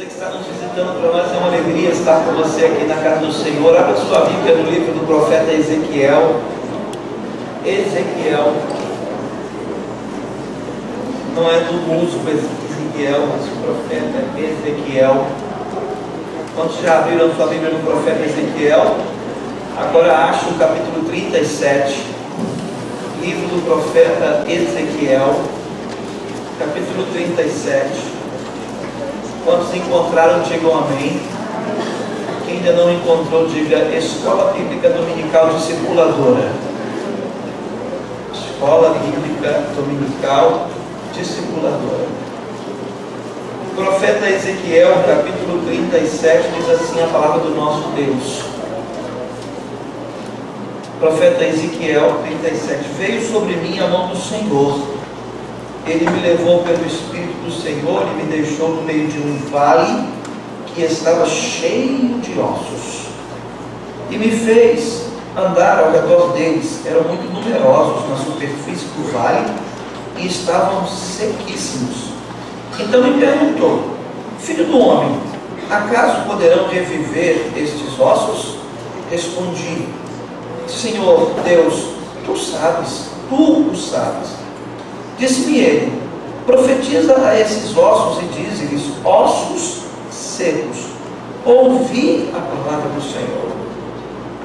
Você que está nos visitando, para nós é uma alegria estar com você aqui na casa do Senhor. Abra sua Bíblia no livro do profeta Ezequiel. Ezequiel. Não é do músico Ezequiel, mas o profeta Ezequiel. Quantos já abriram sua Bíblia no profeta Ezequiel? Agora acha o capítulo 37. Livro do profeta Ezequiel. Capítulo 37. Quantos encontraram, digam amém. Quem ainda não encontrou, diga Escola Bíblica Dominical Discipuladora. Escola Bíblica Dominical Discipuladora. O profeta Ezequiel, capítulo 37, diz assim a palavra do nosso Deus. O profeta Ezequiel 37. Veio sobre mim a mão do Senhor. Ele me levou pelo Espírito do Senhor e me deixou no meio de um vale que estava cheio de ossos. E me fez andar ao redor deles. Eram muito numerosos na superfície do vale e estavam sequíssimos. Então me perguntou: filho do homem, acaso poderão reviver estes ossos? Respondi: Senhor Deus, tu sabes, tu o sabes. Disse-me ele: profetiza a esses ossos e dize-lhes: ossos secos, ouvi a palavra do Senhor.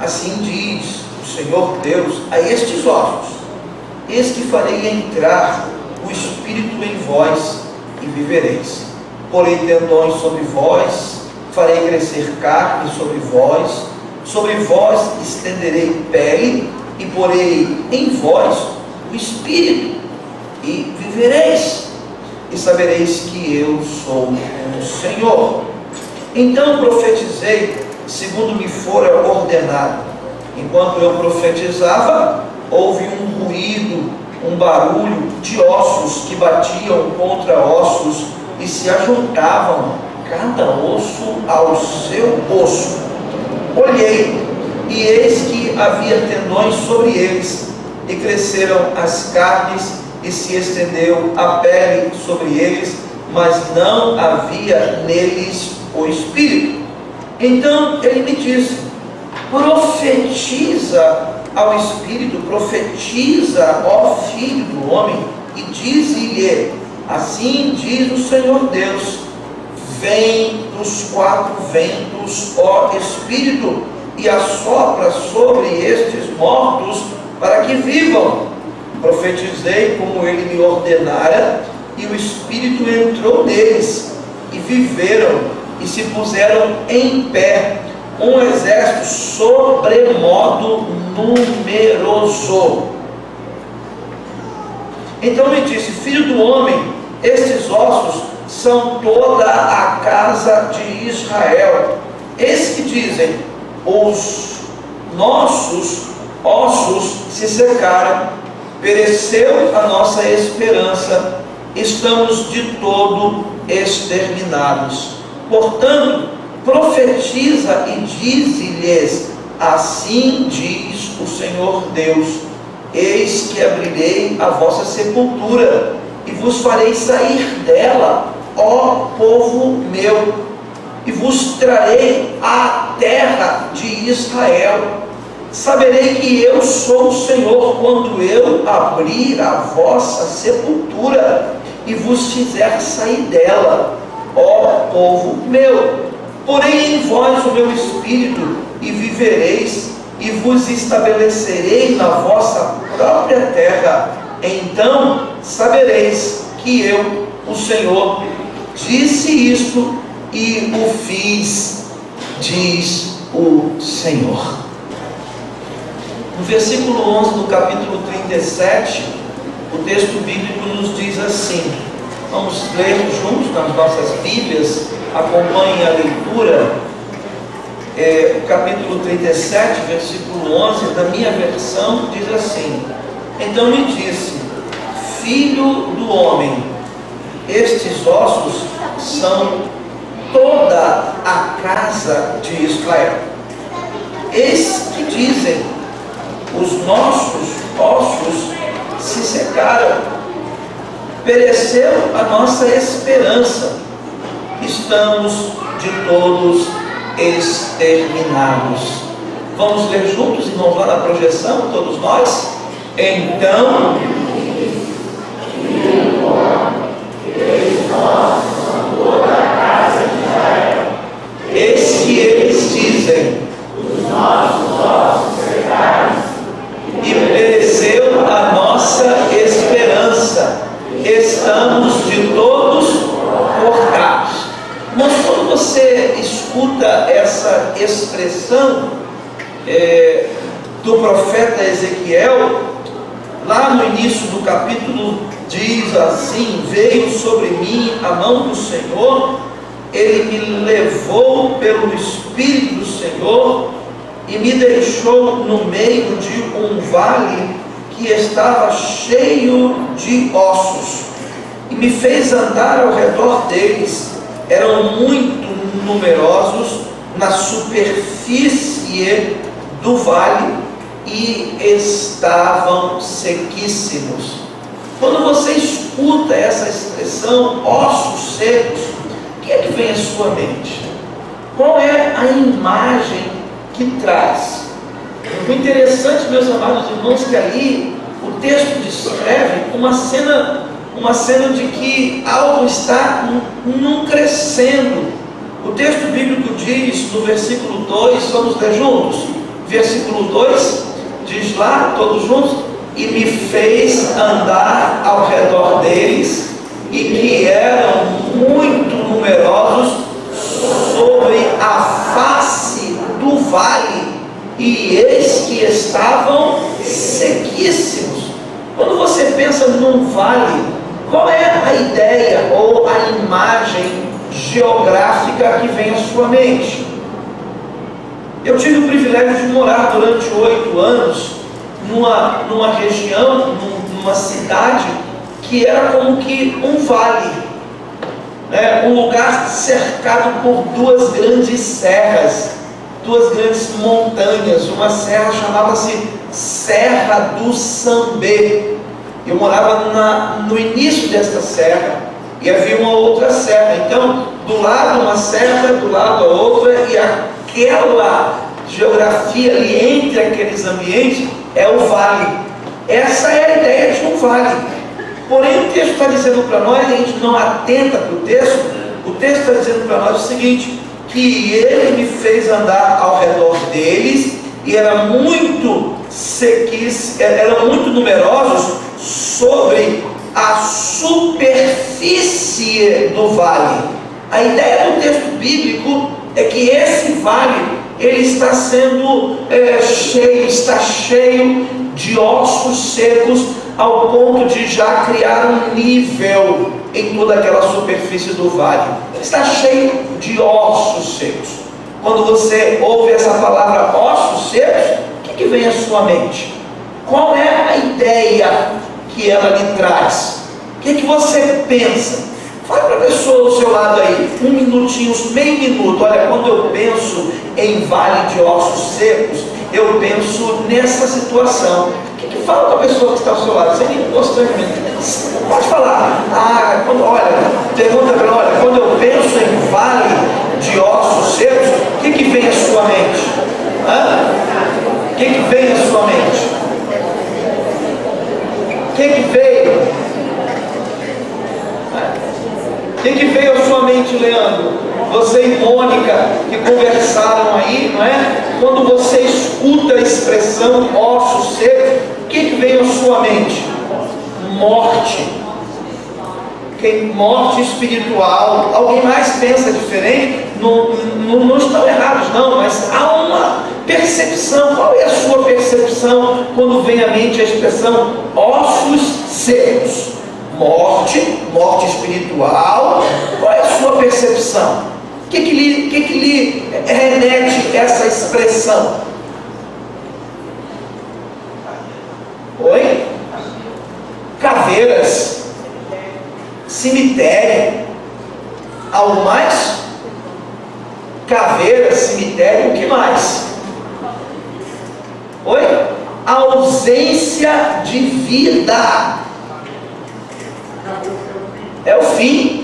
Assim diz o Senhor Deus a estes ossos: eis que farei entrar o Espírito em vós e vivereis. Porei tendões sobre vós, farei crescer carne sobre vós estenderei pele e porei em vós o Espírito e vivereis, e sabereis que eu sou o Senhor. Então profetizei segundo me fora ordenado. Enquanto eu profetizava, houve um ruído, um barulho de ossos que batiam contra ossos e se ajuntavam, cada osso ao seu osso. Olhei, e eis que havia tendões sobre eles, e cresceram as carnes, e se estendeu a pele sobre eles, mas não havia neles o Espírito. Então ele me disse: profetiza ao Espírito, profetiza, ó filho do homem, e dize-lhe: assim diz o Senhor Deus, vem dos quatro ventos, ó Espírito, e assopra sobre estes mortos para que vivam. Profetizei como ele me ordenara, e o Espírito entrou neles, e viveram, e se puseram em pé, um exército sobremodo numeroso. Então me disse: filho do homem, estes ossos são toda a casa de Israel. Eis que dizem: os nossos ossos se secaram, pereceu a nossa esperança, estamos de todo exterminados. Portanto, profetiza e dize-lhes: assim diz o Senhor Deus, eis que abrirei a vossa sepultura, e vos farei sair dela, ó povo meu, e vos trarei à terra de Israel. Saberei que eu sou o Senhor quando eu abrir a vossa sepultura e vos fizer sair dela, ó povo meu. Porei em vós o meu Espírito e vivereis, e vos estabelecerei na vossa própria terra. Então sabereis que eu, o Senhor, disse isto e o fiz, diz o Senhor. No versículo 11 do capítulo 37, o texto bíblico nos diz assim. Vamos ler juntos nas nossas Bíblias, acompanhem a leitura. O capítulo 37, versículo 11, da minha versão, diz assim: então me disse: filho do homem, estes ossos são toda a casa de Israel. Eis que dizem: os nossos ossos se secaram, pereceu a nossa esperança, estamos de todos exterminados. Vamos ler juntos, irmãos, lá na projeção, todos nós? Então, eis que eles dizem: os nossos ossos secaram, e pereceu a nossa esperança, estamos de todos cortados. Mas quando você escuta essa expressão do profeta Ezequiel, lá no início do capítulo diz assim: veio sobre mim a mão do Senhor, Ele me levou pelo Espírito do Senhor e me deixou no meio de um vale que estava cheio de ossos, e me fez andar ao redor deles. Eram muito numerosos na superfície do vale e estavam sequíssimos. Quando você escuta essa expressão, ossos secos, o que é que vem à sua mente? Qual é a imagem que traz? O interessante, meus amados irmãos, que ali o texto descreve uma cena de que algo está num crescendo. O texto bíblico diz no versículo 2, vamos ler juntos? Versículo 2 diz lá, todos juntos: e me fez andar ao redor deles, e que eram muito numerosos sobre a face do vale, e eis que estavam sequíssimos. Quando você pensa num vale, qual é a ideia ou a imagem geográfica que vem à sua mente? Eu tive o privilégio de morar durante 8 anos numa região, numa cidade que era como que um vale, um lugar cercado por duas grandes serras, duas grandes montanhas. Uma serra chamava-se Serra do Sambê. Eu morava no início desta serra e havia uma outra serra. Então, do lado uma serra, do lado a outra, e aquela geografia ali entre aqueles ambientes é o vale. Essa é a ideia de um vale. Porém, o texto está dizendo para nós, a gente não atenta para o texto está dizendo para nós o seguinte: que Ele me fez andar ao redor deles, e eram muito numerosos sobre a superfície do vale. A ideia do texto bíblico é que esse vale, ele está sendo está cheio de ossos secos, ao ponto de já criar um nível em toda aquela superfície do vale. Está cheio de ossos secos. Quando você ouve essa palavra ossos secos, o que vem à sua mente? Qual é a ideia que ela lhe traz? O que você pensa? Fale para a pessoa do seu lado aí, 1 minutinho, meio minuto. Olha, quando eu penso em vale de ossos secos, eu penso nessa situação. O que fala para a pessoa que está ao seu lado? Você nem constrangimento. Pode falar. Pergunta para ela: olha, quando eu penso em vale de ossos secos, o que vem à sua mente? O que vem à sua mente? O que veio? O que veio à sua mente, Leandro? Você e Mônica, que conversaram aí, não é? Quando você escuta a expressão ossos secos, o que veio à sua mente? Morte. Morte espiritual. Alguém mais pensa diferente? Não estão errados não, mas há uma percepção. Qual é a sua percepção quando vem à mente a expressão ossos secos? Morte espiritual. Qual é a sua percepção? O que lhe remete essa expressão? Oi? Caveiras, cemitério. Algo mais? Caveira, cemitério, o que mais? Oi? Ausência de vida. É o fim.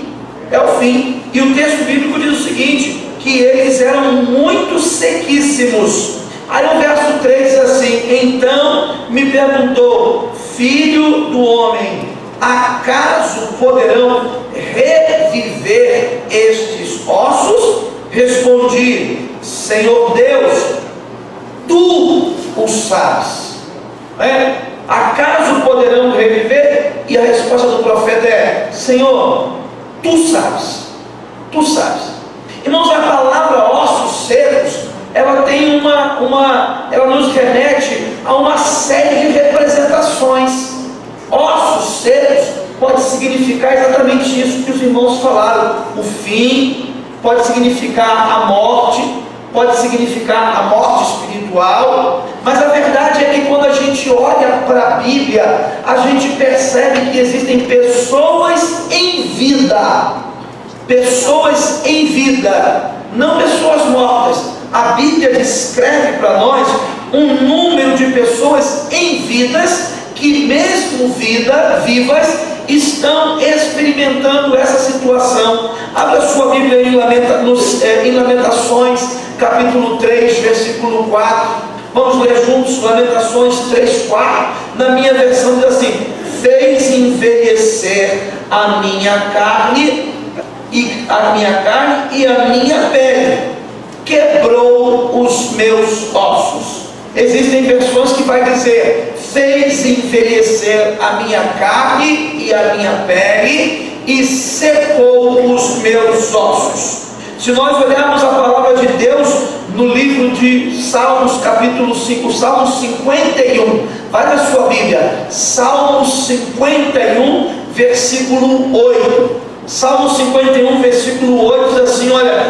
é o fim. E o texto bíblico diz o seguinte, que eles eram muito sequíssimos. Aí o verso 3 diz assim: então me perguntou, filho do homem, acaso poderão reviver estes ossos? Respondi, Senhor Deus, tu o sabes. Acaso poderão reviver? E a resposta do profeta é: Senhor, tu sabes. Tu sabes. Irmãos, a palavra ossos secos, ela tem ela nos remete a uma série de representações. Ossos secos pode significar exatamente isso que os irmãos falaram: o fim, pode significar a morte, pode significar a morte espiritual. Mas a verdade é que quando a gente olha para a Bíblia, a gente percebe que existem pessoas em vida. Pessoas em vida, não pessoas mortas. A Bíblia descreve para nós um número de pessoas em vidas que, mesmo vivas, estão experimentando essa situação. Abra sua Bíblia em Lamentações, capítulo 3, versículo 4. Vamos ler juntos Lamentações 3, 4. Na minha versão diz assim: fez envelhecer a minha carne e a minha pele, quebrou os meus ossos. Existem versões que vai dizer: fez envelhecer a minha carne e a minha pele e secou os meus ossos. Se nós olharmos a palavra de Deus no livro de Salmos, capítulo 5, Salmos 51, vai na sua Bíblia, Salmos 51, versículo 8. Salmo 51, versículo 8 diz assim: olha,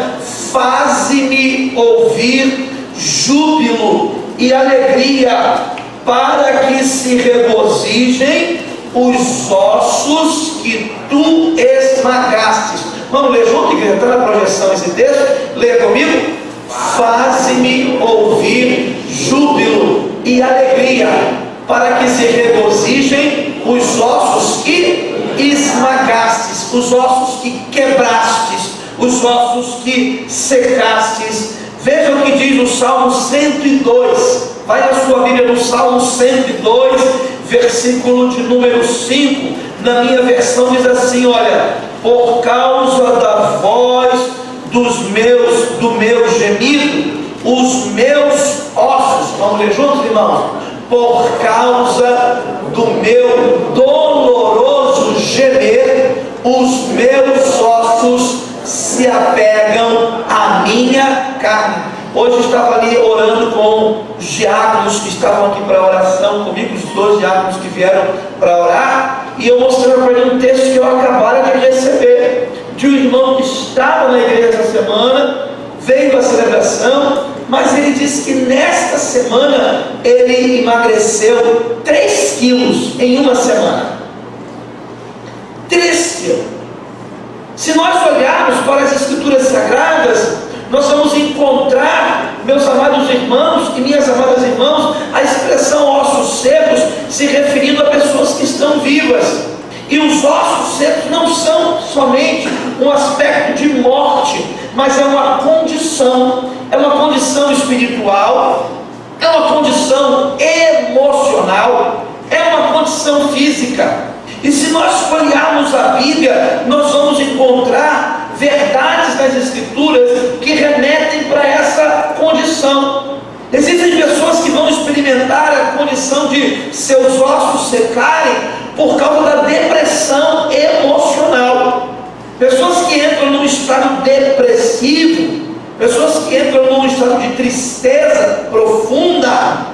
faze-me ouvir júbilo e alegria, para que se regozijem os ossos que tu esmagastes. Vamos ler junto, igreja? Está na projeção esse texto? Leia comigo. Faze-me ouvir júbilo e alegria, para que se regozijem os ossos que esmagastes, os ossos que quebrastes, os ossos que secastes. Veja o que diz o Salmo 102. Vai na sua Bíblia no Salmo 102, versículo de número 5. Na minha versão diz assim: olha, por causa da voz do meu gemido, os meus ossos, vamos ler juntos, irmãos? Por causa do meu doloroso gemer, os meus ossos se apegam à minha carne. Hoje eu estava ali orando com os diáconos que estavam aqui para oração comigo, os 2 diáconos que vieram para orar, e eu mostrei para ele um texto que eu acabara de receber, de um irmão que estava na igreja essa semana, veio à celebração, mas ele disse que nesta semana ele emagreceu 3 quilos em uma semana. 3 quilos. Se nós olharmos para as Escrituras Sagradas, nós vamos encontrar, meus amados irmãos e minhas amadas irmãs, a expressão ossos secos se referindo a pessoas que estão vivas. E os ossos secos não são somente um aspecto de morte, mas é uma condição espiritual, é uma condição emocional, é uma condição física. E se nós folhearmos a Bíblia, nós vamos encontrar verdades nas Escrituras que remetem para essa condição. Existem pessoas que vão experimentar a condição de seus ossos secarem por causa da depressão emocional. Pessoas que entram num estado depressivo, pessoas que entram num estado de tristeza profunda,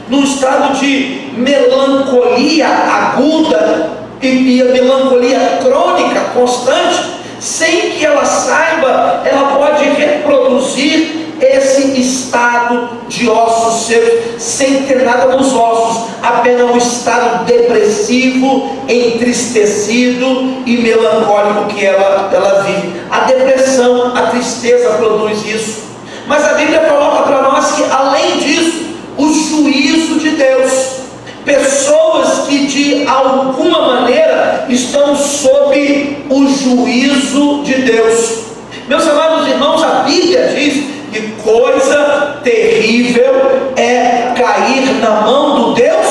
num estado de melancolia aguda e a melancolia crônica, constante, sem que ela saiba, ela pode reproduzir esse estado de ossos secos, sem ter nada nos ossos, apenas um estado depressivo, entristecido e melancólico que ela vive. A depressão, a tristeza produz isso. Mas a Bíblia coloca para nós que, além disso, o juízo de Deus, pessoas que de alguma maneira estão sob sob o juízo de Deus. Meus amados irmãos, a Bíblia diz que coisa terrível é cair na mão do Deus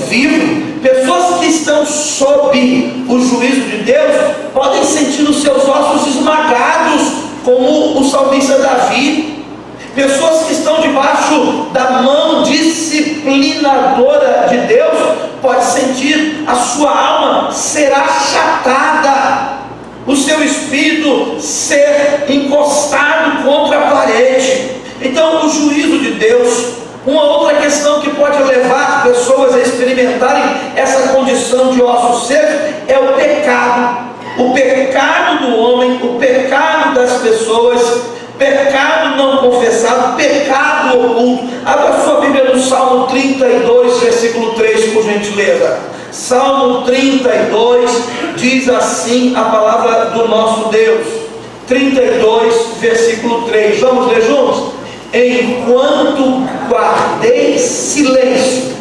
vivo. Pessoas que estão sob o juízo de Deus podem sentir os seus ossos esmagados, como o salmista Davi. Pessoas que estão debaixo da mão disciplinadora de Deus podem sentir a sua alma ser achatada, o seu espírito ser encostado contra a parede. Então, o juízo de Deus. Uma outra questão que pode levar pessoas a experimentarem essa condição de ossos secos é o pecado. O pecado do homem, o pecado das pessoas, pecado não confessado, pecado oculto. Abra sua Bíblia no Salmo 32, versículo 3, por gentileza. Salmo 32 diz assim a palavra do nosso Deus. 32, versículo 3. Vamos ler juntos? Enquanto guardei silêncio.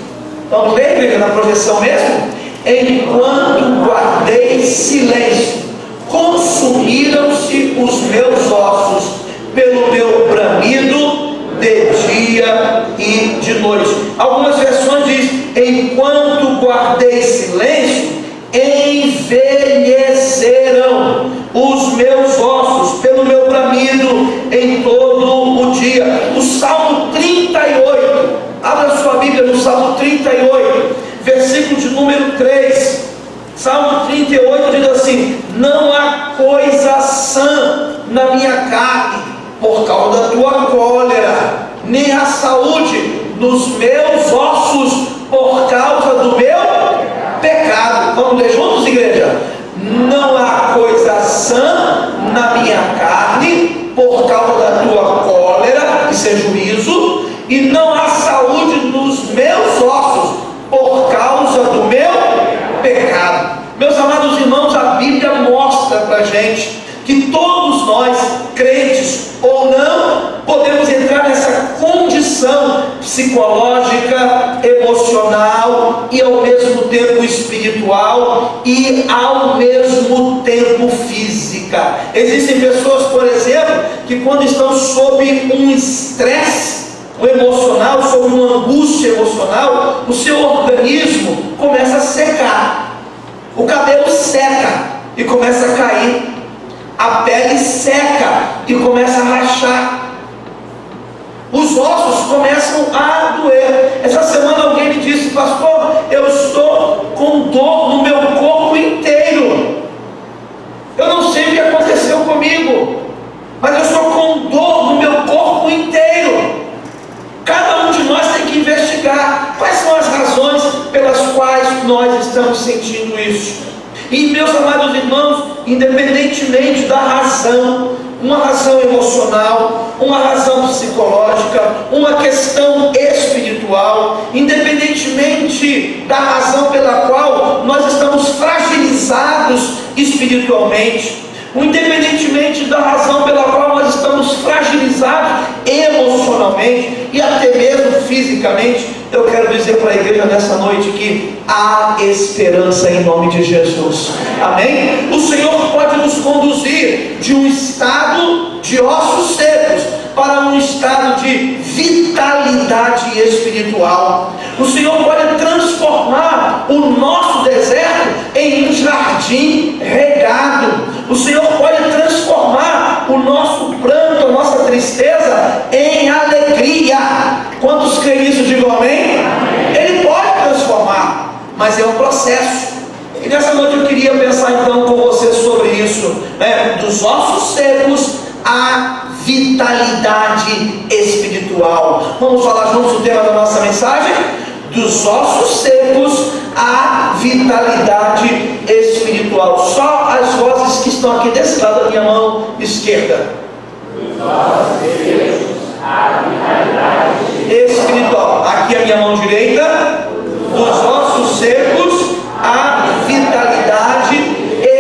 Vamos ler, igreja, na projeção mesmo? Enquanto guardei silêncio, consumiram-se os meus ossos pelo meu bramido de dia e de noite. Algumas versões dizem: enquanto guardei silêncio, envelheceram os meus ossos pelo meu bramido em todo o dia. O Salmo 38, abra sua Bíblia no Salmo 38, versículo de número 3. Salmo 38 diz assim: não há coisa sã na minha carne por causa da tua cólera, nem há saúde nos meus ossos por causa do meu pecado. Vamos ler juntos, igreja? Não há coisa sã na minha carne por causa da tua cólera, isso é juízo, e não há saúde nos meus ossos por causa do meu pecado. Meus amados irmãos, a Bíblia mostra para a gente que todos nós, crentes ou não, podemos entrar nessa condição psicológica, emocional e ao mesmo tempo espiritual e ao mesmo tempo física. Existem pessoas, por exemplo, que quando estão sob um estresse emocional, sob uma angústia emocional, o seu organismo começa a secar, o cabelo seca e começa a cair, a pele seca e começa a rachar, os ossos começam a doer. Essa semana alguém me disse: pastor, eu estou com dor no meu corpo inteiro, eu não sei o que aconteceu comigo, mas eu estou com dor no meu corpo inteiro. Cada um de nós tem que investigar quais são as razões pelas quais nós estamos sentindo isso. E, meus amados irmãos, independentemente da razão, uma razão emocional, uma razão psicológica, uma questão espiritual, independentemente da razão pela qual nós estamos fragilizados espiritualmente, independentemente da razão pela qual nós estamos fragilizados emocionalmente e até mesmo fisicamente, eu quero dizer para a igreja nessa noite que há esperança em nome de Jesus. Amém? O Senhor pode nos conduzir de um estado de ossos secos para um estado de vitalidade espiritual. O Senhor pode transformar o nosso deserto em um jardim regado. O Senhor pode transformar o nosso pranto, a nossa tristeza em alegria. Quantos creem nisso? Digam amém. Ele pode transformar, mas é um processo. E nessa noite eu queria pensar então com você sobre isso, né? Dos ossos secos à vitalidade espiritual. Vamos falar juntos o tema da nossa mensagem? Dos ossos secos à vitalidade espiritual. Só as vozes que estão aqui desse lado da minha mão esquerda. Dos ossos secos à vitalidade espiritual. Aqui a minha mão direita. Dos ossos secos à vitalidade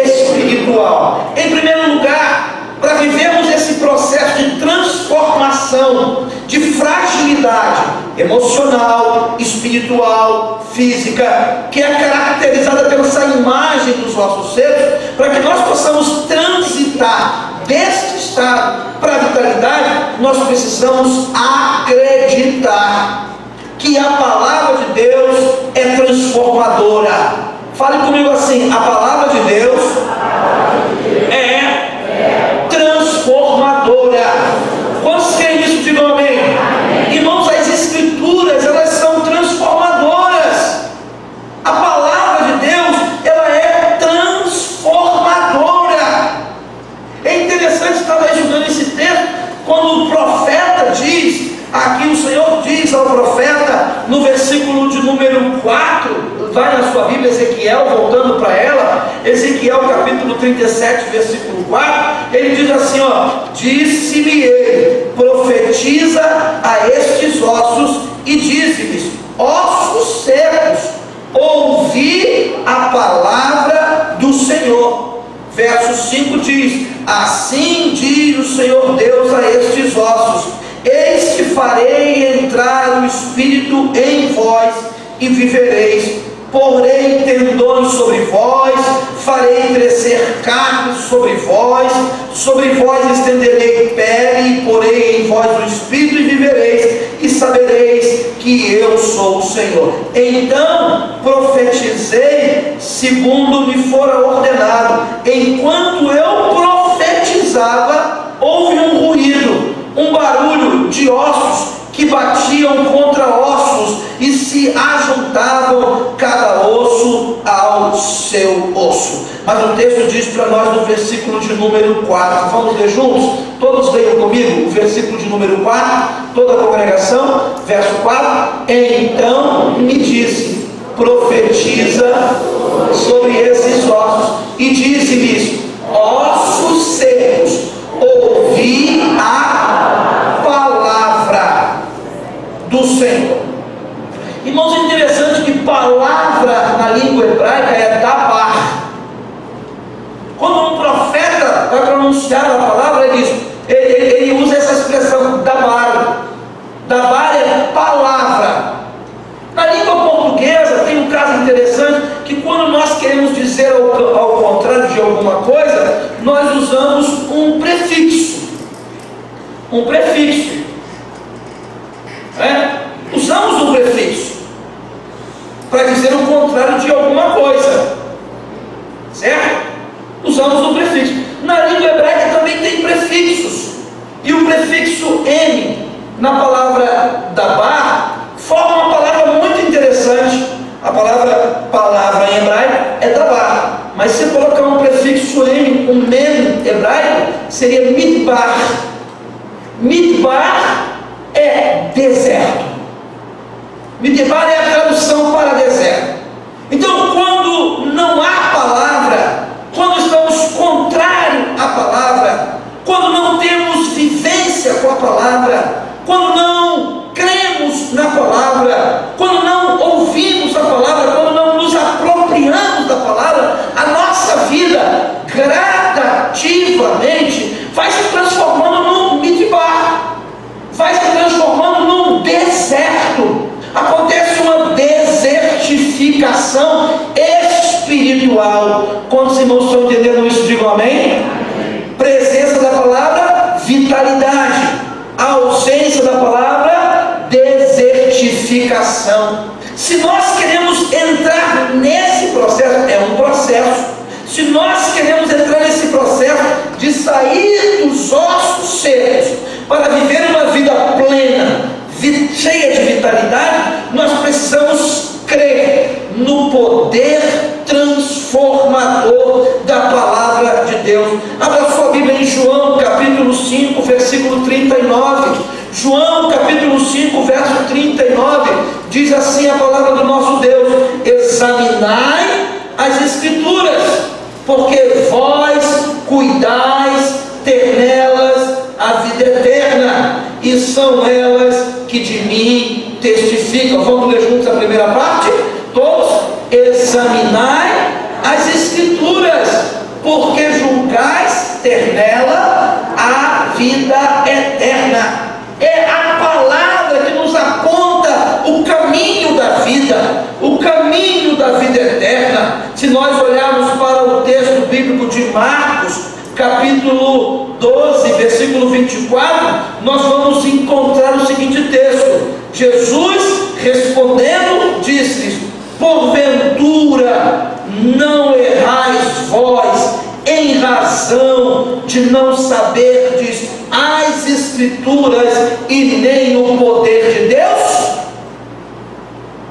espiritual. Em primeiro lugar, para vivermos esse processo de transformação, de fragilidade emocional, espiritual, física, que é caracterizada pela essa imagem dos ossos secos, para que nós possamos transitar deste estado para a vitalidade, nós precisamos acreditar que a palavra de Deus é transformadora. Fale comigo assim: a palavra de Deus é transformadora. Quantos creem nisso? Digam amém. Irmãos, as escrituras, elas são transformadoras. A palavra de Deus, ela é transformadora. É interessante estar estudando esse texto, quando o profeta diz, aqui o Senhor diz ao profeta, no versículo de número 4, vai na sua Bíblia, Ezequiel, voltando para ela, Ezequiel capítulo 37, versículo 4, ele diz assim, disse-me ele, profetiza a estes ossos e dize-lhes, ossos secos, ouvi a palavra do Senhor. Verso 5 diz, assim diz o Senhor Deus a estes ossos, eis que farei entrar o Espírito em vós e vivereis, porei tendões sobre vós, farei crescer carne sobre vós estenderei pele, e porei em vós o Espírito e vivereis, e sabereis que eu sou o Senhor. Então profetizei segundo me fora ordenado. Enquanto eu profetizava, houve um ruído, um barulho de ossos que batiam contra ossos e se ajuntavam cada osso ao seu osso. Mas o texto diz para nós no versículo de número 4, vamos ler juntos? Todos leiam comigo o versículo de número 4, toda a congregação, verso 4, então me disse, profetiza sobre esses ossos e disse-lhes, ossos secos, ouvi a palavra do Senhor. Irmãos, é interessante que palavra na língua hebraica é dabar. Quando um profeta vai pronunciar a palavra, ele usa essa expressão dabar. Dabar é palavra. Na língua portuguesa tem um caso interessante, que quando nós queremos dizer ao contrário de alguma coisa, nós usamos um prefixo. Um prefixo. Usamos um prefixo para dizer o contrário de alguma coisa, certo? Usamos um prefixo. Na língua hebraica também tem prefixos, e o prefixo M na palavra dabar forma uma palavra muito interessante. A palavra em hebraico é dabar, mas se colocar um prefixo M, um mem hebraico, seria midbar. Midbar é deserto. Midbar é a tradução para deserto. Então, quando não há palavra, quando estamos contrários à palavra, quando não temos vivência com a palavra, quando não cremos na palavra, quando não ouvimos a palavra, quando não nos apropriamos da palavra, a nossa vida gradativamente vai se transformando num midbar, vai se transformando num deserto. Acontece uma desertificação espiritual. Quantos irmãos estão entendendo isso? Digam amém. Presença da palavra, vitalidade. A ausência da palavra, desertificação. Se nós queremos entrar nesse processo, é um processo. Se nós queremos entrar nesse processo de sair dos ossos secos para viver uma vida plena, cheia de vitalidade, nós precisamos crer no poder transformador da palavra de Deus. Abra sua Bíblia em João capítulo 5, versículo 39. João capítulo 5, verso 39, diz assim a palavra do nosso Deus: examinai as escrituras, porque vós cuidais ter nelas a vida eterna, e são elas que de mim testificam. Vamos ler juntos a primeira parte? Todos. Examinai as escrituras, porque julgais ter nela a vida eterna. É a palavra que nos aponta o caminho da vida, o caminho da vida eterna. Se nós olharmos para o texto bíblico de Marcos, capítulo 12, versículo 24, nós vamos encontrar o seguinte texto: Jesus respondendo disse-lhes: porventura não errais vós em razão de não saberdes as Escrituras e nem o poder de Deus?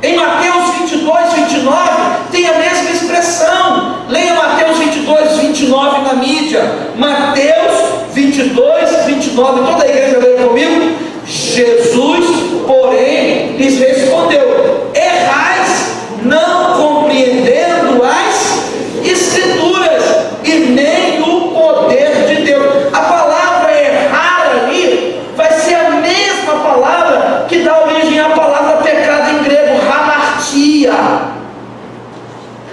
Em Mateus 22, 29 tem a mesma expressão. Leia Mateus 22, 29 na mídia. Mateus 22, 29. Toda a igreja leia comigo. Jesus, porém, lhes respondeu: errais, não compreendendo as Escrituras e nem o poder de Deus. A palavra errar ali vai ser a mesma palavra que dá origem à palavra pecado em grego, hamartia.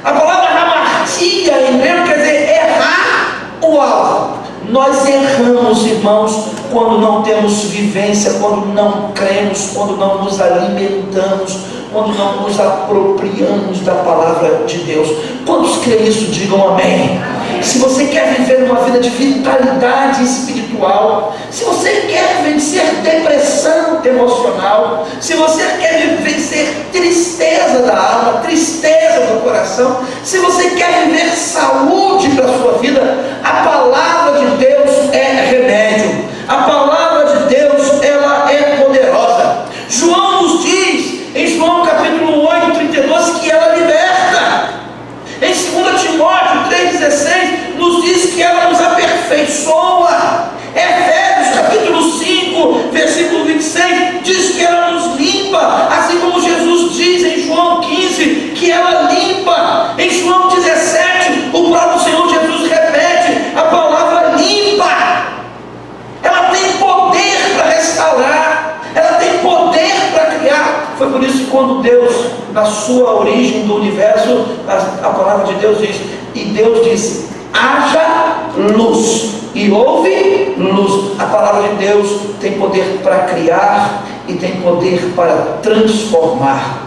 A palavra hamartia em grego quer dizer errar o alvo. Nós erramos, irmãos, quando não temos vivência, quando não cremos, quando não nos alimentamos, quando não nos apropriamos da palavra de Deus. Quantos creem isso? Digam amém. Se você quer viver uma vida de vitalidade espiritual, se você quer vencer depressão emocional, se você quer vencer tristeza da alma, tristeza do coração, se você quer viver saúde para a sua vida, a palavra de Deus é remédio. A palavra de Deus, ela é poderosa. João nos diz, em João capítulo 8, 32, que ela liberta. Em 2 Timóteo 3,16 nos diz que ela nos aperfeiçoa. Efésios capítulo 5, versículo 26 diz que ela nos limpa, assim como Jesus diz em João 15 que ela limpa. Em João 17 o próprio Senhor Jesus repete a palavra limpa. Ela tem poder para restaurar, ela tem poder para criar. Foi por isso que quando Deus, na sua origem do universo, a palavra de Deus diz, e Deus disse: haja luz, e houve luz. A palavra de Deus tem poder para criar e tem poder para transformar.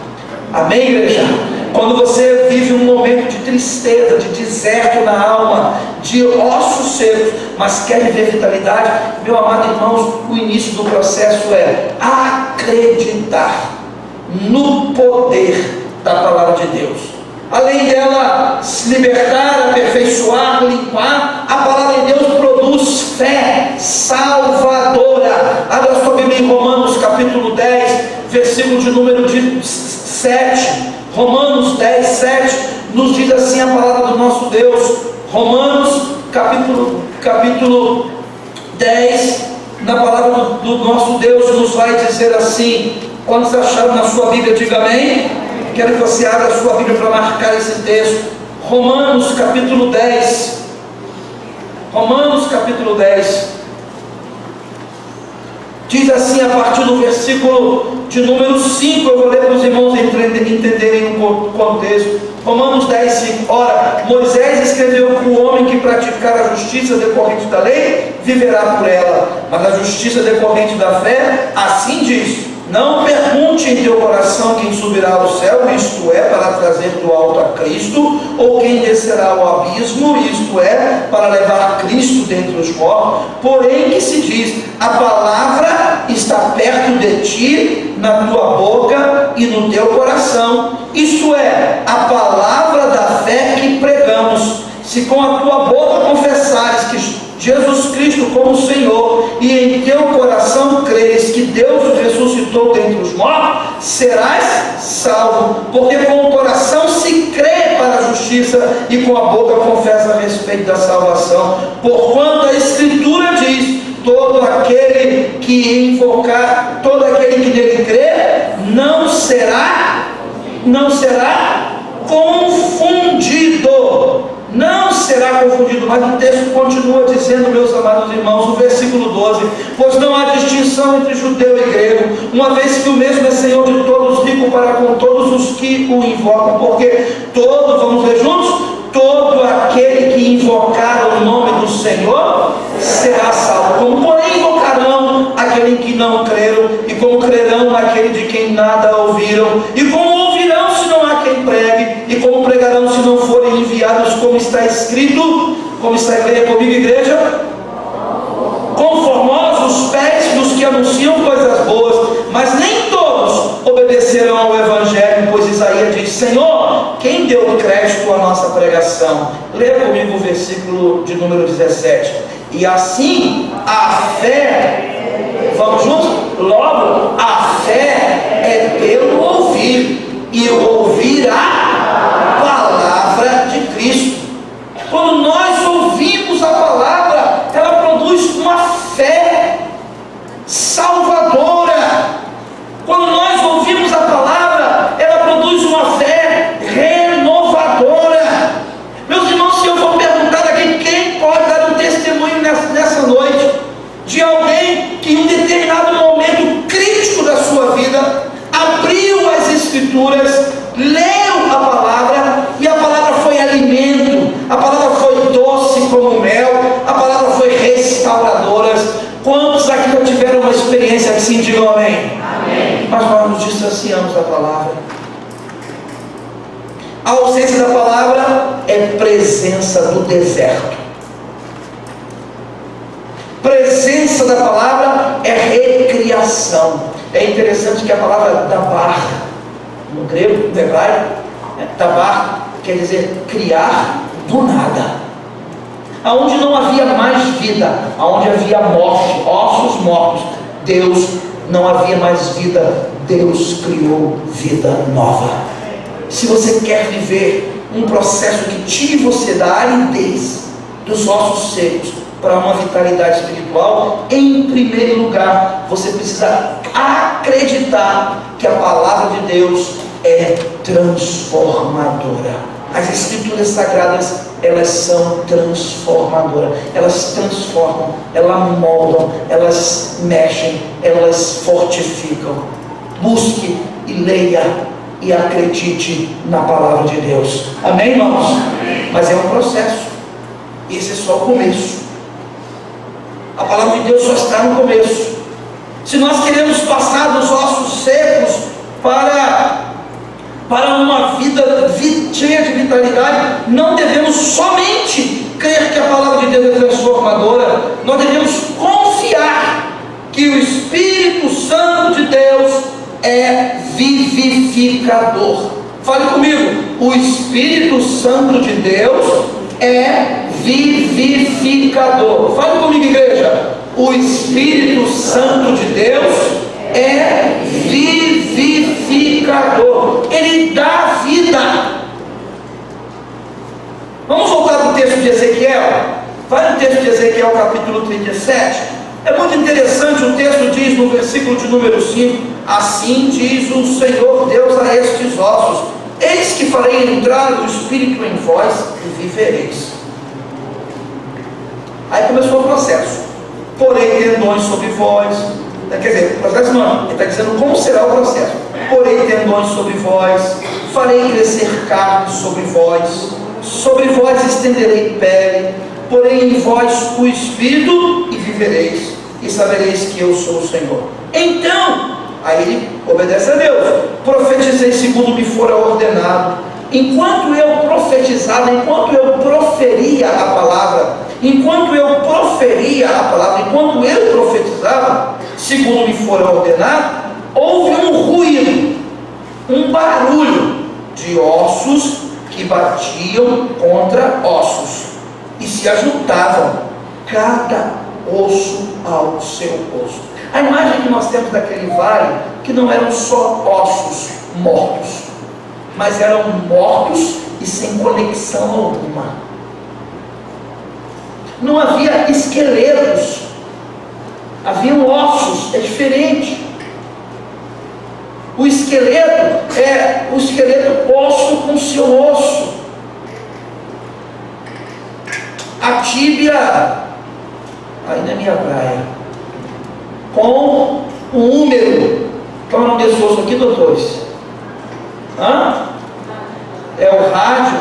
Amém, igreja? Quando você vive um momento de tristeza, de deserto na alma, de ossos secos, mas quer viver vitalidade, meu amado irmãos, o início do processo é acreditar no poder da palavra de Deus. Além dela se libertar, aperfeiçoar, limpar, a palavra de Deus produz fé salvadora. Abra sua Bíblia em Romanos capítulo 10, versículo de número 7. Romanos 10, 7 nos diz assim a palavra do nosso Deus. Romanos capítulo 10, na palavra do nosso Deus, nos vai dizer assim. Quantos acharam na sua Bíblia, diga amém. Quero que você abra a sua Bíblia para marcar esse texto. Romanos capítulo 10. Romanos capítulo 10. Diz assim a partir do versículo de número 5, eu vou ler para os irmãos entenderem o contexto. Romanos 10, 5. Ora, Moisés escreveu que o homem que praticar a justiça decorrente da lei, viverá por ela. Mas a justiça decorrente da fé, assim diz: não pergunte em teu coração quem subirá ao céu, isto é, para trazer do alto a Cristo, ou quem descerá ao abismo, isto é, para levar Cristo dentre os mortos. Porém que se diz: a palavra está perto de ti, na tua boca e no teu coração, isto é, a palavra da fé que pregamos. Se com a tua boca confessares que Jesus Cristo como Senhor, e em teu coração creres que Deus o ressuscitou dentre os mortos, serás salvo. Porque com o coração se crê para a justiça, e com a boca confessa a respeito da salvação. Porquanto a Escritura diz: todo aquele que invocar, todo aquele que nele crê, não será confundido. Não será confundido. Mas o texto continua dizendo, meus amados irmãos, no versículo 12: pois não há distinção entre judeu e grego, uma vez que o mesmo é Senhor de todos, rico para com todos os que o invocam. Porque vamos ler juntos: todo aquele que invocar o nome do Senhor será salvo. Como porém invocarão aquele que não creram, e como crerão naquele de quem nada ouviram, e como ouvirão se não há quem pregue, e como está escrito, como está leia comigo, igreja, conformosos os pés dos que anunciam coisas boas, mas nem todos obedecerão ao Evangelho, pois Isaías diz: Senhor, quem deu crédito à nossa pregação? Leia comigo o versículo de número 17. E assim a fé, vamos juntos? Logo, a fé é pelo ouvir, e o ouvir a palavra de Cristo. Quando nós ouvimos a palavra, ela produz uma fé salvadora. Quando nós ouvimos a palavra, ela produz uma fé renovadora. Meus irmãos, se eu for perguntar aqui, quem pode dar um testemunho nessa noite de alguém que em um determinado momento crítico da sua vida abriu as Escrituras, leu a palavra, e a palavra foi alimento, a palavra foi doce como mel, a palavra foi restauradora? Quantos aqui já tiveram uma experiência assim? Digam amém. Amém. Mas nós nos distanciamos da palavra. A ausência da palavra é presença do deserto. Presença da palavra é recriação. É interessante que a palavra dabar, no grego, no hebraico, dabar quer dizer criar do nada. Aonde não havia mais vida, aonde havia morte, ossos mortos, Deus, não havia mais vida, Deus criou vida nova. Se você quer viver um processo que tire você da aridez dos ossos secos para uma vitalidade espiritual, em primeiro lugar, você precisa acreditar que a palavra de Deus é transformadora. As Escrituras Sagradas, elas são transformadoras, elas transformam, elas moldam, elas mexem, elas fortificam. Busque e leia e acredite na palavra de Deus. Amém, irmãos? Amém. Mas é um processo. Esse é só o começo. A palavra de Deus só está no começo. Se nós queremos passar dos ossos secos para uma vida cheia de vitalidade, não devemos somente crer que a palavra de Deus é transformadora, nós devemos confiar que o Espírito Santo de Deus é vivificador. Fale comigo: o Espírito Santo de Deus é vivificador. Fale comigo, igreja: o Espírito Santo de Deus é vivificador. Ele dá vida. Vamos voltar para o texto de Ezequiel. Vai no texto de Ezequiel, capítulo 37. É muito interessante. O texto diz no versículo de número 5: assim diz o Senhor Deus a estes ossos: eis que farei entrar o Espírito em vós e vivereis. Aí começou o processo. Porei tendões sobre vós. Quer dizer, o processo não, ele está dizendo como será o processo. Porei tendões sobre vós, farei crescer carne sobre vós estenderei pele, porei em vós o Espírito e vivereis, e sabereis que eu sou o Senhor. Então, aí ele obedece a Deus: profetizei segundo me fora ordenado. Enquanto eu profetizava, enquanto eu proferia a palavra, enquanto eu profetizava, segundo me fora ordenado, houve um ruído, um barulho de ossos que batiam contra ossos e se ajuntavam, cada osso ao seu osso. A imagem que nós temos daquele vale, que não eram só ossos mortos, mas eram mortos e sem conexão alguma. Não havia esqueletos, haviam ossos. É diferente. O esqueleto é o esqueleto osso com seu osso. A tíbia, aí na minha praia, com o húmero. Qual é o nome desse osso aqui, doutores? É o rádio.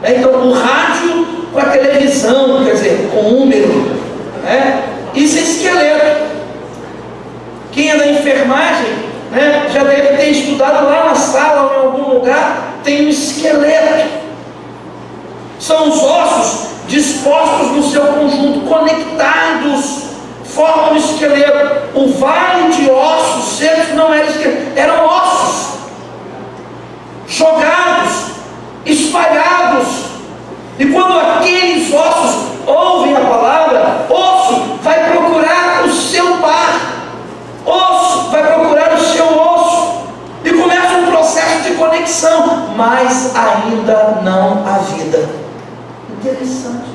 Então, o rádio com a televisão, quer dizer, com o húmero. Isso é esqueleto. Quem é da enfermagem, já deve ter estudado lá na sala ou em algum lugar, tem um esqueleto. São os ossos dispostos no seu conjunto, conectados, formam um esqueleto. O vale de ossos secos não era esqueleto, eram ossos jogados, espalhados. E quando aqueles ossos ouvem a palavra, osso vai procurar o seu par, osso vai procurar o seu osso, e começa um processo de conexão, mas ainda não há vida. Interessante,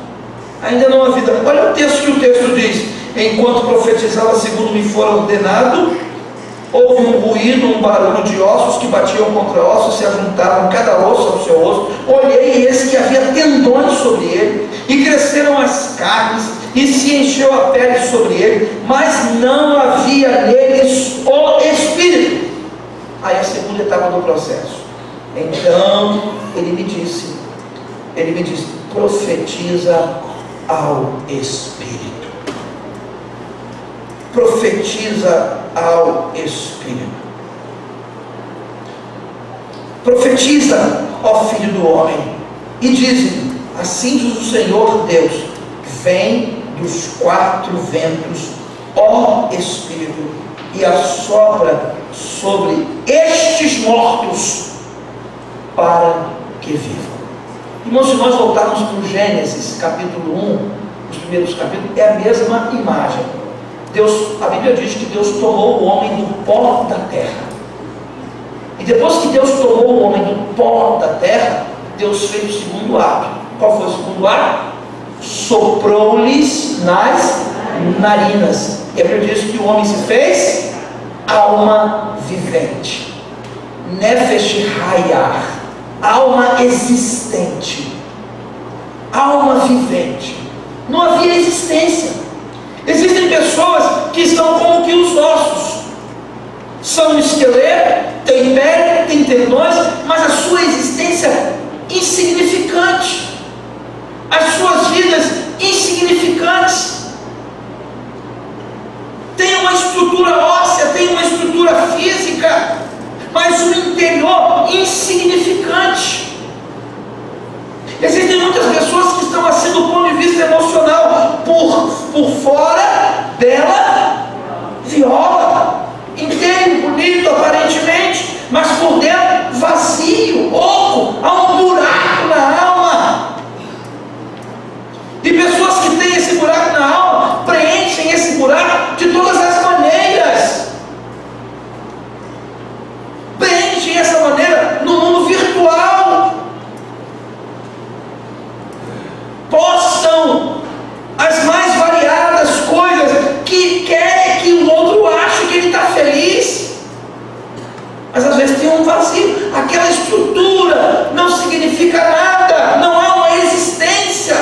ainda não há vida. Olha o texto que o texto diz: enquanto profetizava segundo me fora ordenado, houve um ruído, um barulho de ossos que batiam contra ossos, se ajuntavam cada osso ao seu osso. Olhei e eis que havia tendões sobre ele, e cresceram as carnes, e se encheu a pele sobre ele, mas não havia neles o espírito. Aí a segunda etapa do processo. Então ele me disse, profetiza ao espírito. Profetiza ao espírito. Profetiza, ó filho do homem, e diz-lhe: assim diz o Senhor Deus, vem dos quatro ventos, ó espírito, e assopra sobre estes mortos para que vivam. Irmãos, se nós voltarmos para o Gênesis capítulo 1, os primeiros capítulos, é a mesma imagem. Deus, a Bíblia diz que Deus tomou o homem do pó da terra, e depois que Deus tomou o homem do pó da terra, Deus fez o segundo ato. Qual foi o segundo ato? Soprou-lhes nas narinas, e a Bíblia diz que o homem se fez alma vivente, nefesh hayah, alma existente, alma vivente. Não havia existência. Existem pessoas que estão como que os ossos, são um esqueleto, tem pele, tem tendões, mas a sua existência é insignificante, as suas vidas insignificantes. Tem uma estrutura óssea, tem uma estrutura física, mas o interior insignificante. Existem muitas pessoas que estão assim do ponto de vista emocional, por fora, bela, viola, inteiro, bonito aparentemente, mas por dentro vazio, oco, há um buraco na alma. E pessoas que têm esse buraco na alma preenchem esse buraco de todas as maneiras. Preenchem essa maneira no mundo virtual. Postam as mais variadas coisas que querem que o outro ache que ele está feliz, mas às vezes tem um vazio. Aquela estrutura não significa nada, não há uma existência.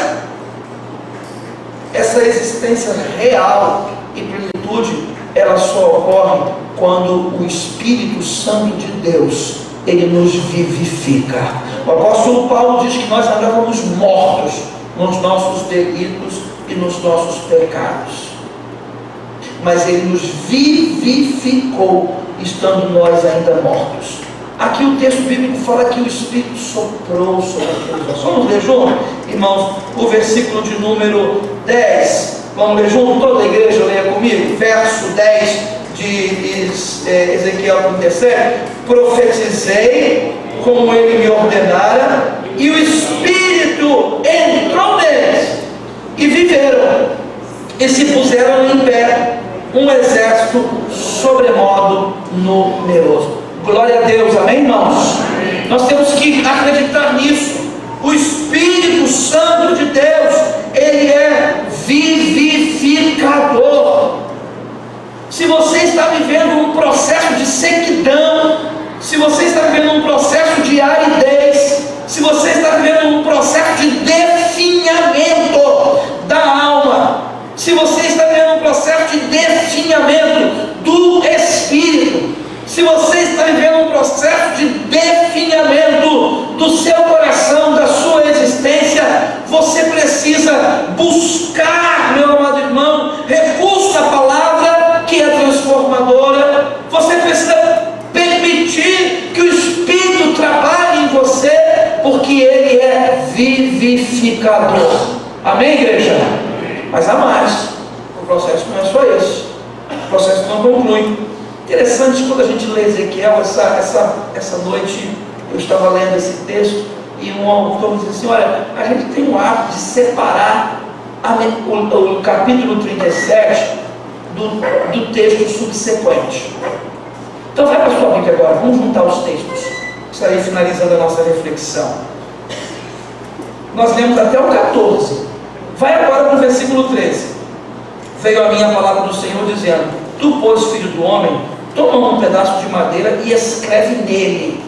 Essa existência real e plenitude, ela só ocorre quando o Espírito Santo de Deus, ele nos vivifica. O apóstolo Paulo diz que nós andávamos mortos nos nossos delitos e nos nossos pecados, mas ele nos vivificou, estando nós ainda mortos. Aqui o texto bíblico fala que o Espírito soprou sobre aqueles ossos. Vamos ler junto, irmãos, o versículo de número 10. Vamos ler junto, toda a igreja leia comigo, verso 10 de Ezequiel 37. Profetizei como ele me ordenara, e o Espírito entrou neles, e viveram, e se puseram em pé, um exército sobremodo numeroso. Glória a Deus, amém, irmãos? Nós temos que acreditar nisso. O Espírito Santo de Deus, ele é vivificador. Se você está vivendo um processo de sequidão, se você está vivendo um processo de aridez, se você está vivendo um processo de definhamento da alma, se você está vivendo um processo de definhamento do espírito, se você está vivendo um processo de definhamento do seu coração, da sua existência, você precisa buscar, meu amado irmão, recurso da palavra que é transformadora. Você precisa permitir que o Espírito trabalhe em você, porque ele é vivificador. purificador. Amém, igreja? Mas há mais. O processo não é só esse. O processo não conclui. Interessante, quando a gente lê Ezequiel, essa noite eu estava lendo esse texto e um autor disse assim: olha, a gente tem um hábito de separar o capítulo 37 do texto subsequente. Então vai para a sua Bíblia agora, vamos juntar os textos. Estarei finalizando a nossa reflexão. Nós lemos até o 14. Vai agora para o versículo 13. Veio a minha palavra do Senhor dizendo: tu, pois, filho do homem, toma um pedaço de madeira e escreve nele,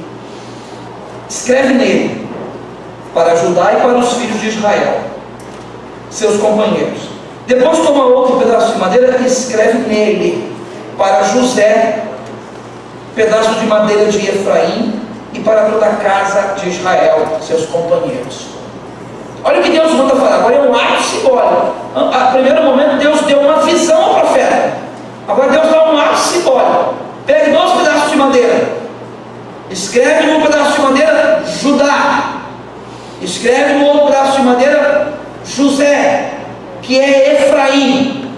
para Judá e para os filhos de Israel, seus companheiros. Depois toma outro pedaço de madeira e escreve nele, para José, pedaço de madeira de Efraim, e para toda a casa de Israel, seus companheiros. Olha o que Deus manda falar. Agora é um ato simbólico. A primeiro momento Deus deu uma visão ao profeta. Agora Deus dá um ato simbólico. Pegue 2 pedaços de madeira, escreve no pedaço de madeira Judá, escreve no outro pedaço de madeira José, que é Efraim.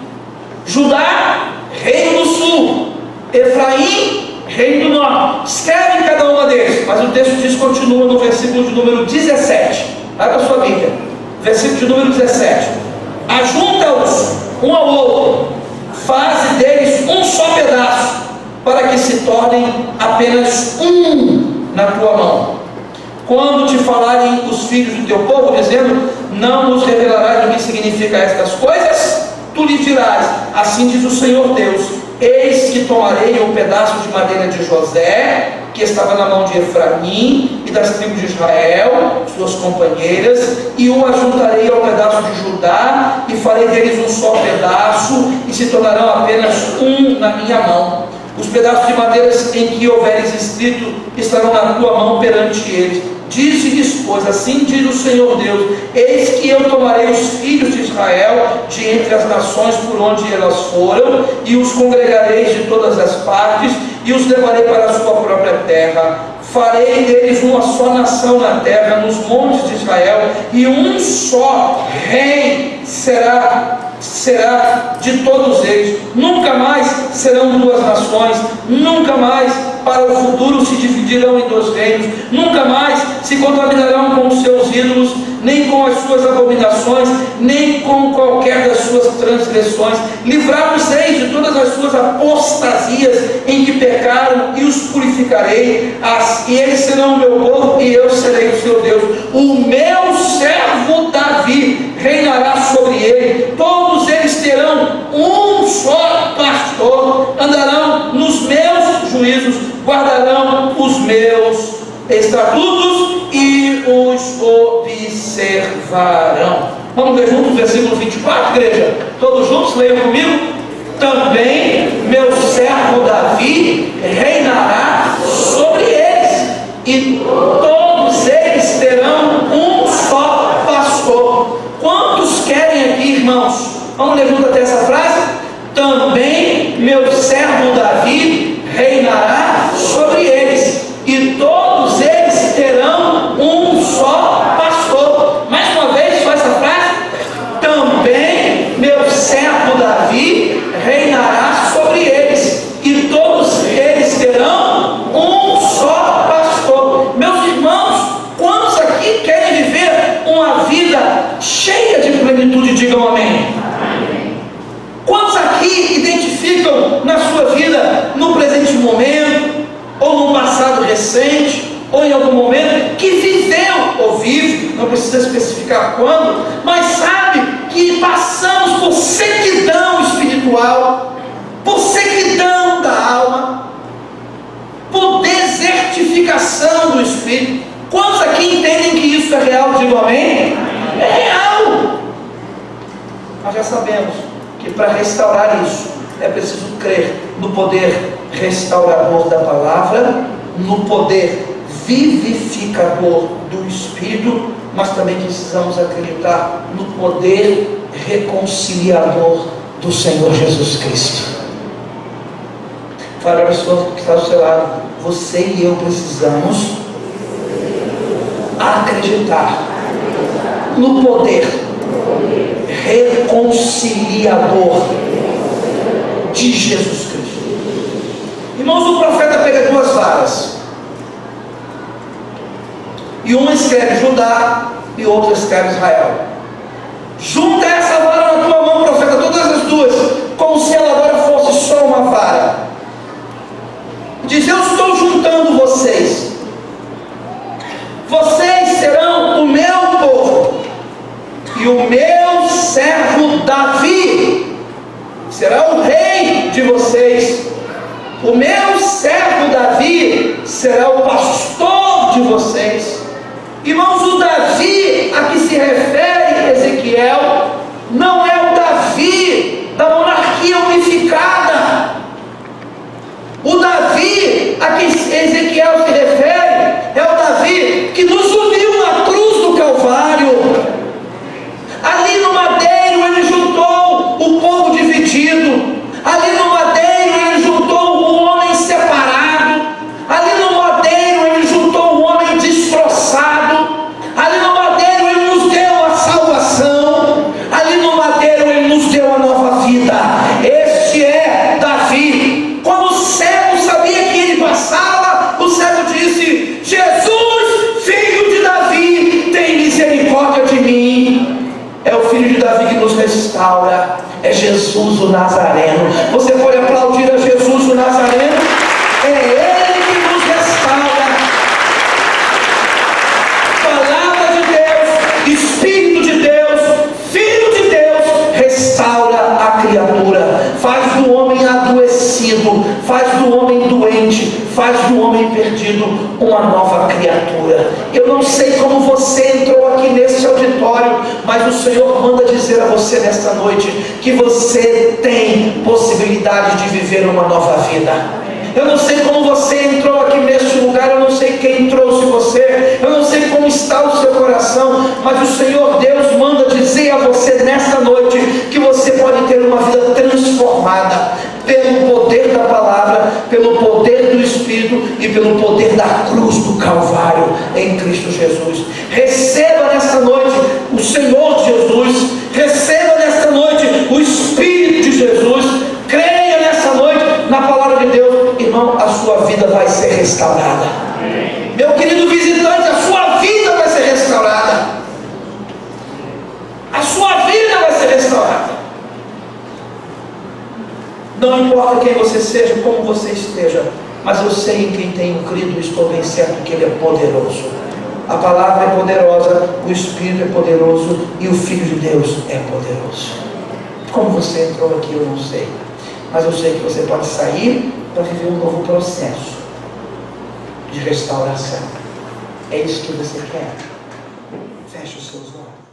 Judá, reino do sul, Efraim, reino do norte. Escreve em cada uma deles. Mas o texto diz, continua no versículo de número 17. Abra a sua Bíblia, versículo de número 17. Ajunta-os um ao outro, faze deles um só pedaço, para que se tornem apenas um na tua mão. Quando te falarem os filhos do teu povo, dizendo: não nos revelarás o que significa estas coisas, tu lhe dirás: assim diz o Senhor Deus, eis que tomarei um pedaço de madeira de José, que estava na mão de Efraim e das tribos de Israel, suas companheiras, e o ajuntarei ao pedaço de Judá, e farei deles um só pedaço, e se tornarão apenas um na minha mão. Os pedaços de madeira em que houveres escrito estarão na tua mão perante eles. Dize-lhes, pois, assim diz o Senhor Deus: eis que eu tomarei os filhos de Israel de entre as nações por onde elas foram, e os congregarei de todas as partes, e os levarei para a sua própria terra. Farei deles uma só nação na terra, nos montes de Israel, e um só rei será de todos eles. Nunca mais serão 2 nações, nunca mais para o futuro se dividirão em 2 reinos, nunca mais se contaminarão com os seus ídolos, nem com as suas abominações, nem com qualquer das suas transgressões. Livrar-os-ei de todas as suas apostasias em que pecaram, e os purificarei, e eles serão o meu povo, e eu serei o seu Deus. O meu servo Davi reinará sobre ele, todos eles terão um só pastor, andarão nos meus juízos, guardarão os meus estatutos e os observarão. Vamos ler juntos o versículo 24, igreja? Todos juntos, leiam comigo. Também meu servo Davi reinará sobre eles, e todos eles terão um só pastor. Quantos querem aqui, irmãos? Vamos ler junto até essa frase? Também meu servo Davi reinará sobre eles, e todos eles terão um só pastor. Mais uma vez, só essa frase: também meu servo Davi reinará sobre eles, e todos eles terão um só pastor. Meus irmãos, quantos aqui querem viver uma vida cheia de plenitude? Digam amém. Quantos aqui identificam na sua vida, no presente momento, ou no passado recente, ou em algum momento, que viveu ou vive, não precisa especificar quando, mas sabe que passamos por sequidão espiritual, por sequidão da alma, por desertificação do espírito? Quantos aqui entendem que isso é real? Digam amém? É real. Nós já sabemos que para restaurar isso é preciso crer no poder restaurador da palavra, no poder vivificador do Espírito, mas também precisamos acreditar no poder reconciliador do Senhor Jesus Cristo. Fala para a pessoa que está do seu lado: você e eu precisamos acreditar no poder reconciliador de Jesus Cristo. Irmãos, o profeta pega duas varas, e uma escreve Judá e outra escreve Israel. Junta essa vara na tua mão, profeta, todas as duas, como se ela agora fosse só uma vara. Diz: eu estou juntando vocês. Vocês serão o meu povo, e o meu servo Davi será o rei de vocês. O meu servo Davi será o pastor de vocês. Irmãos, o Davi a que se refere Ezequiel não é o Davi da monarquia unificada. O Davi a que Ezequiel se refere é o Davi que nos uniu na cruz do Calvário. Ali no madeiro ele juntou o povo dividido. Ali no madeiro ele juntou o homem separado. Ali no madeiro ele juntou o homem destroçado. Ali no madeiro ele nos deu a salvação. Ali no madeiro ele nos deu a nova vida. Este é Davi. Quando o cego sabia que ele passava, o cego disse: Jesus, filho de Davi, tem misericórdia de mim. É o filho de Davi que nos restaura. É Jesus o Nazareno. Você pode aplaudir a Jesus o Nazareno? É Ele que nos restaura. Palavra de Deus, Espírito de Deus, Filho de Deus, restaura a criatura. Faz do homem adoecido, faz do homem doente, faz do homem perdido uma nova criatura. Eu não sei como você entrou aqui nesse auditório, mas o Senhor manda dizer a você nesta noite que você tem possibilidade de viver uma nova vida. Eu não sei como você entrou aqui neste lugar, eu não sei quem trouxe você, eu não sei como está o seu coração, mas o Senhor Deus manda dizer a você nesta noite que você pode ter uma vida transformada pelo poder da palavra, pelo poder do Espírito e pelo poder da cruz do Calvário em Cristo Jesus. Receba nesta noite o Senhor Jesus, receba nesta noite o Espírito de Jesus, creia nesta noite na palavra de Deus. Irmão, a sua vida vai ser restaurada. Meu querido visitante, a sua vida vai ser restaurada. A sua vida vai ser restaurada. Não importa quem você seja, como você esteja, mas eu sei em quem tenho crido e estou bem certo que Ele é poderoso. A palavra é poderosa, o Espírito é poderoso e o Filho de Deus é poderoso. Como você entrou aqui eu não sei, mas eu sei que você pode sair para viver um novo processo de restauração. É isso que você quer. Feche os seus olhos.